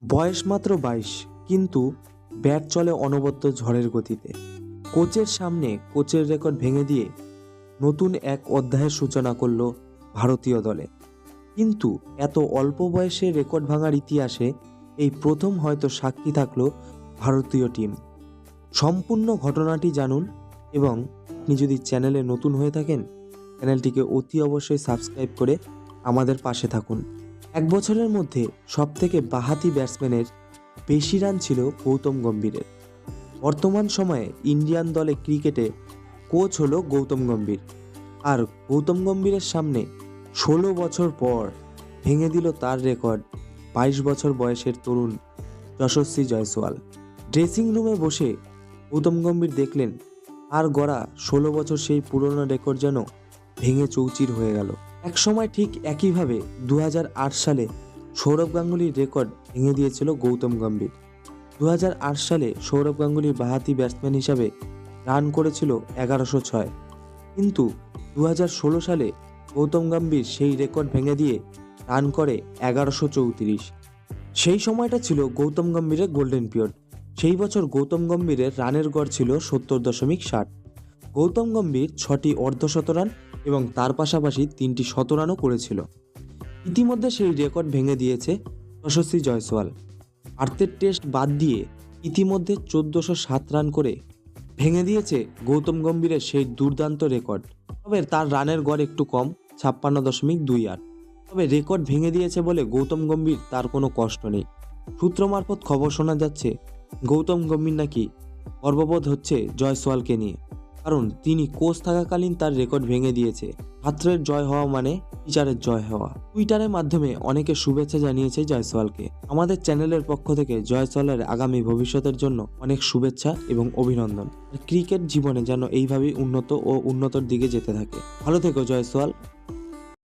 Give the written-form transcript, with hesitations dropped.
বয়স মাত্র 22, কিন্তু ব্যাট চলে অনবদ্য ঝড়ের গতিতে। কোচের সামনে কোচের রেকর্ড ভেঙে দিয়ে নতুন এক অধ্যায়ের সূচনা করল ভারতীয় দলে। কিন্তু এত অল্প বয়সে রেকর্ড ভাঙার ইতিহাসে এই প্রথম হয়তো সাক্ষী থাকলো ভারতীয় টিম। সম্পূর্ণ ঘটনাটি জানুন, এবং আপনি যদি চ্যানেলে নতুন হয়ে থাকেন চ্যানেলটিকে অতি অবশ্যই সাবস্ক্রাইব করে আমাদের পাশে থাকুন। এক বছরের মধ্যে সবথেকে বাঁহাতি ব্যাটসম্যানের বেশি রান ছিল গৌতম গম্ভীরের। বর্তমান সময়ে ইন্ডিয়ান দলে ক্রিকেটে কোচ হলো গৌতম গম্ভীর, আর গৌতম গম্ভীরের সামনে 16 বছর পর ভেঙে দিল তার রেকর্ড 22 বছর বয়সের তরুণ যশস্বী জয়সওয়াল। ড্রেসিং রুমে বসে গৌতম গম্ভীর দেখলেন আর গড়া 16 বছর সেই পুরনো রেকর্ড যেন ভেঙে চৌচির হয়ে গেল। এক সময় ঠিক একইভাবে 2008 সালে সৌরভ গাঙ্গুলির রেকর্ড ভেঙে দিয়েছিল গৌতম গম্ভীর। 2008 সালে সৌরভ গাঙ্গুলি বাঁহাতি ব্যাটসম্যান হিসাবে রান করেছিল 1106, কিন্তু 2016 সালে গৌতম গম্ভীর সেই রেকর্ড ভেঙে দিয়ে রান করে 1134। সেই সময়টা ছিল গৌতম গম্ভীরের গোল্ডেন পিরিয়ড। সেই বছর গৌতম গম্ভীরের রানের গড় ছিল 70.60। গৌতম গম্ভীর 6টি অর্ধশত রান এবং তার পাশাপাশি 3টি শতরানও করেছিল। ইতিমধ্যে সেই রেকর্ড ভেঙে দিয়েছে যশস্বী জয়সওয়াল। ভারতের টেস্ট বাদ দিয়ে ইতিমধ্যে 1407 রান করে ভেঙে দিয়েছে গৌতম গম্ভীরের সেই দুর্দান্ত রেকর্ড। তবে তার রানের গড় একটু কম, 56.28। তবে রেকর্ড ভেঙে দিয়েছে বলে গৌতম গম্ভীর তার কোনো কষ্ট নেই। সূত্র মারফত খবর শোনা যাচ্ছে গৌতম গম্ভীর নাকি গর্ববোধ হচ্ছে জয়সওয়ালকে নিয়ে, কারণ তিনি কোচ থাকাকালীন তার রেকর্ড ভেঙে দিয়েছে। ছাত্রের জয় হওয়া মানে টিচারের জয় হওয়া। টুইটারের মাধ্যমে অনেকে শুভেচ্ছা জানিয়েছে জয়সওয়ালকে। আমাদের চ্যানেলের পক্ষ থেকে জয়সওয়ালের আগামী ভবিষ্যতের জন্য অনেক শুভেচ্ছা এবং অভিনন্দন। ক্রিকেট জীবনে যেন এইভাবেই উন্নত ও উন্নতর দিকে যেতে থাকে। ভালো থেকো জয়সওয়াল।